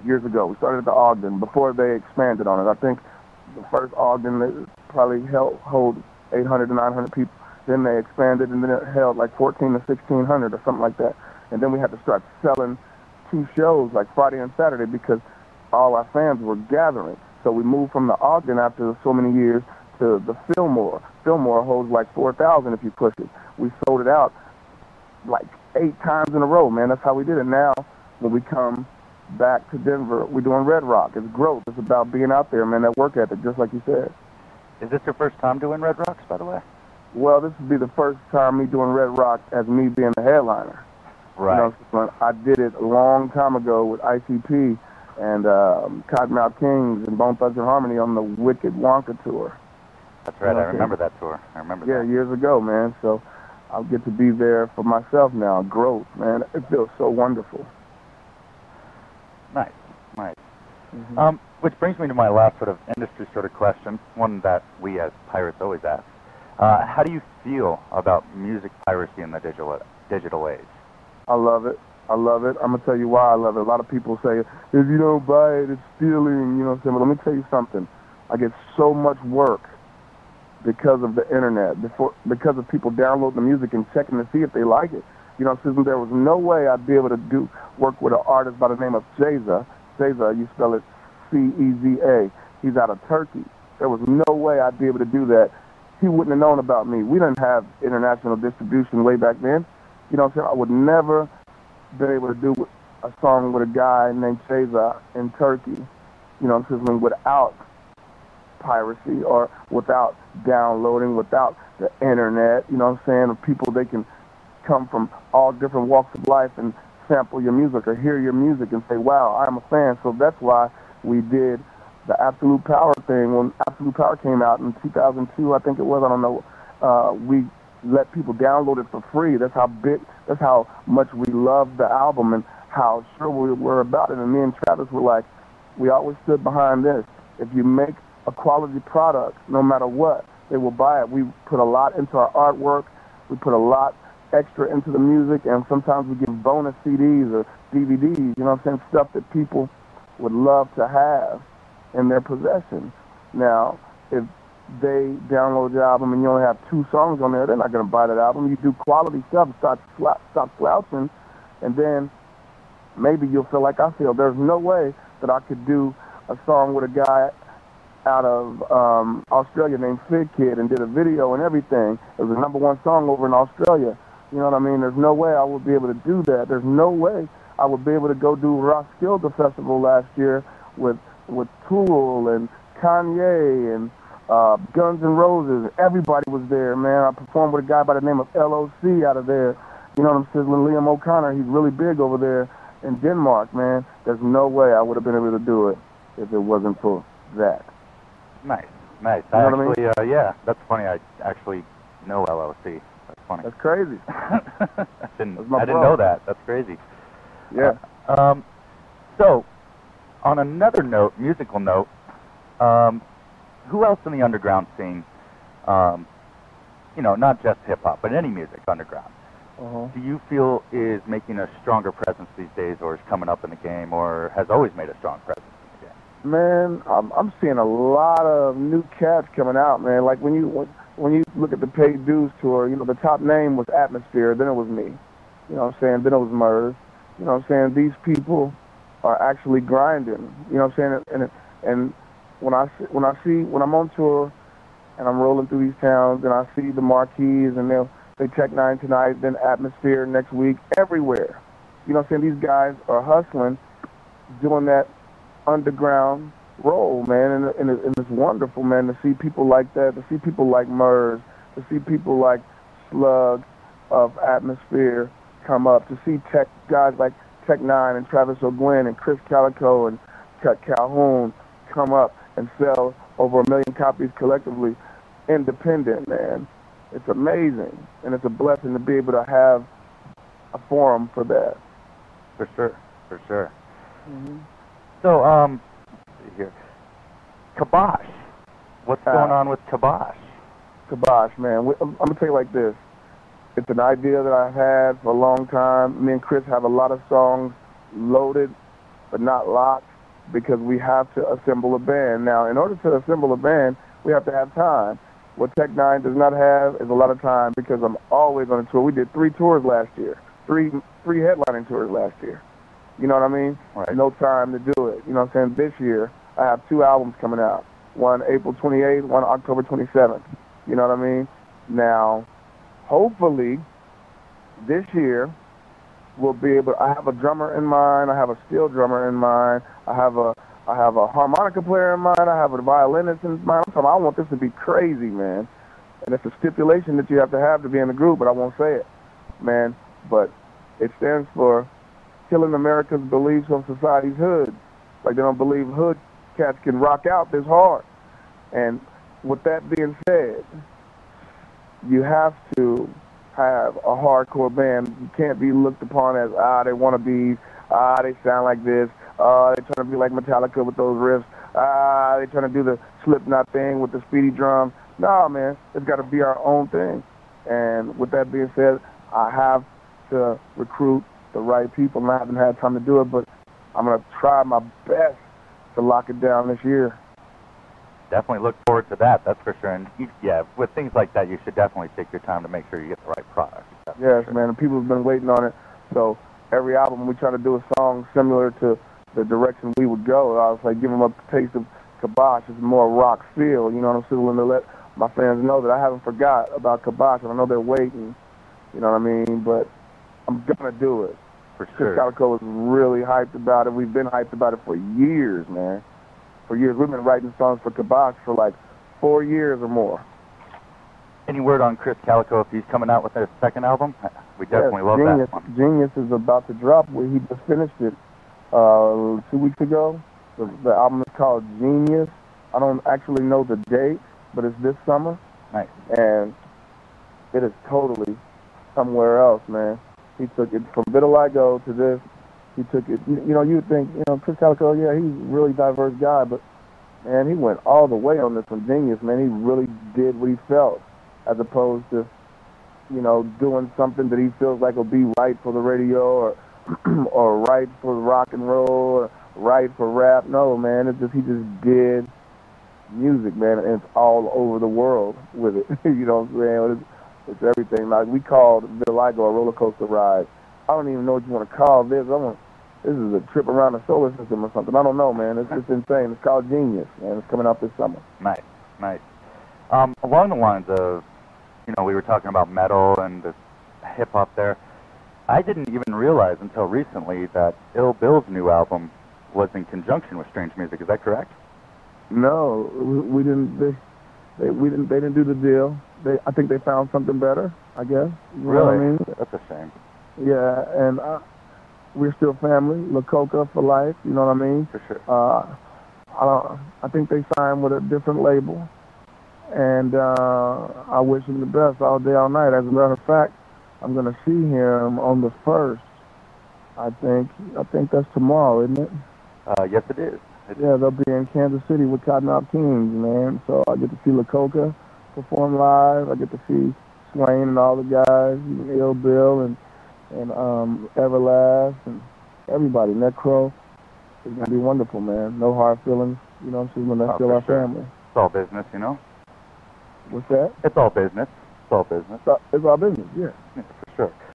years ago. We started at the Ogden before they expanded on it. I think the first Ogden probably hold 800 to 900 people. Then they expanded, and then it held like 14 to 1,600 or something like that. And then we had to start selling 2 shows, like Friday and Saturday, because all our fans were gathering. So we moved from the Ogden after so many years to the Fillmore. Fillmore holds like 4,000 if you push it. We sold it out like 8 times in a row, man. That's how we did it. Now, when we come back to Denver, we're doing Red Rock. It's growth. It's about being out there, man, that work ethic, just like you said. Is this your first time doing Red Rocks, by the way? Well, this would be the first time me doing Red Rock as me being the headliner. Right. You know, I did it a long time ago with ICP and Cottonmouth Kings and Bone Thugs and Harmony on the Wicked Wonka tour. That's right. I remember that tour. I remember that. Yeah, years ago, man. So I'll get to be there for myself now. Growth, man. It feels so wonderful. Nice. Which brings me to my last sort of industry sort of question, one that we as pirates always ask. How do you feel about music piracy in the digital age? I love it. I'm going to tell you why I love it. A lot of people say, if you don't buy it, it's stealing, you know what I'm saying? But let me tell you something. I get so much work because of the internet, because of people downloading the music and checking to see if they like it. You know, since there was no way I'd be able to work with an artist by the name of Ceza. Ceza, you spell it C-E-Z-A. He's out of Turkey. There was no way I'd be able to do that. He wouldn't have known about me. We didn't have international distribution way back then. You know what I'm saying? I would never been able to do a song with a guy named Ceza in Turkey, you know what I'm saying, without piracy or without downloading, without the internet, you know what I'm saying? People, they can come from all different walks of life and sample your music or hear your music and say, wow, I'm a fan. So that's why we did the Absolute Power thing. When Absolute Power came out in 2002, I think it was, I don't know, we let people download it for free. That's how much we loved the album and how sure we were about it. And me and Travis were like, we always stood behind this. If you make a quality product, no matter what, they will buy it. We put a lot into our artwork. We put a lot extra into the music, and sometimes we give bonus CDs or DVDs, you know what I'm saying, stuff that people would love to have in their possession. Now, if they download the album and you only have 2 songs on there, they're not going to buy that album. You do quality stuff, stop slouching, and then maybe you'll feel like I feel. There's no way that I could do a song with a guy out of Australia named Fig Kid and did a video and everything. It was the #1 song over in Australia. You know what I mean? There's no way I would be able to do that. There's no way I would be able to go do Roskilde Festival last year with Tool and Kanye and Guns N' Roses. Everybody was there, man. I performed with a guy by the name of LOC out of there. You know what I'm saying? Liam O'Connor, he's really big over there in Denmark, man. There's no way I would have been able to do it if it wasn't for that. Nice. You know what I mean? Yeah, that's funny. I actually know LOC. That's funny. That's crazy. I didn't know that. That's crazy. Yeah. So, on another note, musical note, who else in the underground scene, you know, not just hip-hop, but any music underground, do you feel is making a stronger presence these days, or is coming up in the game, or has always made a strong presence in the game? Man, I'm seeing a lot of new cats coming out, man. Like when you look at the Paid Dues tour, you know, the top name was Atmosphere, then it was me. You know what I'm saying? Then it was Murs. You know what I'm saying? These people are actually grinding. You know what I'm saying? And when I'm on tour and I'm rolling through these towns and I see the marquees and they check N9ne tonight, then Atmosphere next week, everywhere. You know what I'm saying? These guys are hustling, doing that underground role, man, and it's wonderful, man, to see people like that, to see people like Murs, to see people like Slug of Atmosphere come up, to see guys like Tech N9ne and Travis O'Gwen and Chris Calico and Calhoun come up and sell over 1 million copies collectively, independent, man. It's amazing, and it's a blessing to be able to have a forum for that. For sure. So, let's see here. Kibosh. What's going on with Kibosh? Kibosh, man. I'm going to tell you like this. It's an idea that I've had for a long time. Me and Chris have a lot of songs loaded but not locked, because we have to assemble a band. Now, in order to assemble a band, we have to have time. What Tech-9 does not have is a lot of time, because I'm always on a tour. We did 3 tours last year, three headlining tours last year. You know what I mean? Right. No time to do it. You know what I'm saying? This year, I have 2 albums coming out. One April 28th, one October 27th. You know what I mean? Now, hopefully, this year, we'll be able. I have a drummer in mind. I have a steel drummer in mind. I have a harmonica player in mind. I have a violinist in mind. I want this to be crazy, man. And it's a stipulation that you have to be in the group, but I won't say it, man. But it stands for killing America's beliefs on society's hood. Like, they don't believe hood cats can rock out this hard. And with that being said, you have to have a hardcore band. You can't be looked upon as, they want to be, they sound like this, they're trying to be like Metallica with those riffs, they're trying to do the Slipknot thing with the speedy drums. No, man, it's got to be our own thing. And with that being said, I have to recruit the right people, and I haven't had time to do it, but I'm going to try my best to lock it down this year. Definitely look forward to that, that's for sure. And yeah, with things like that, you should definitely take your time to make sure you get the right product. Yes, sure. Man, and people have been waiting on it. So every album we try to do a song similar to the direction we would go. I was like, give them a taste of Kibosh. It's more rock feel, you know what I'm saying? To let my fans know that I haven't forgot about Kibosh, and I know they're waiting, you know what I mean? But I'm going to do it. For sure. Chris Calico is really hyped about it. We've been hyped about it for years, man. For years. We've been writing songs for Kibosh for like 4 years or more. Any word on Chris Calico if he's coming out with their second album? We definitely love Genius, that one. Genius is about to drop. He just finished it 2 weeks ago. The album is called Genius. I don't actually know the date, but it's this summer. Nice. And it is totally somewhere else, man. He took it from Vitiligo to this. He took it, you know, you would think, you know, Chris Calico, yeah, he's a really diverse guy, but, man, he went all the way on this one. Genius, man. He really did what he felt, as opposed to, you know, doing something that he feels like will be right for the radio or right for rock and roll or right for rap. No, man, it's just, he just did music, man, and it's all over the world with it. You know what I'm saying? It's everything. Like, we called Vitiligo a roller coaster ride. I don't even know what you want to call this. This is a trip around the solar system or something. I don't know, man. It's just insane. It's called Genius, man. It's coming out this summer. Nice, nice. Along the lines of, you know, we were talking about metal and the hip-hop there. I didn't even realize until recently that Ill Bill's new album was in conjunction with Strange Music. Is that correct? No, we didn't. They didn't do the deal. I think they found something better, I guess. You know really? what I mean? That's a shame. Yeah, and we're still family. La Coca for life. You know what I mean? For sure. I think they signed with a different label, and I wish him the best all day, all night. As a matter of fact, I'm going to see him on the 1st. I think that's tomorrow, isn't it? Yes, it is. Yeah, they'll be in Kansas City with Cottonmouth Kings, man. So I get to see La Coca perform live. I get to see Swain and all the guys, even Ill Bill and Everlast and everybody. Necro. It's going to be wonderful, man. No hard feelings. You know what I'm saying? That's still our family. It's all business, you know? What's that? It's all business. It's all business. It's all business, yeah. Yeah, for sure.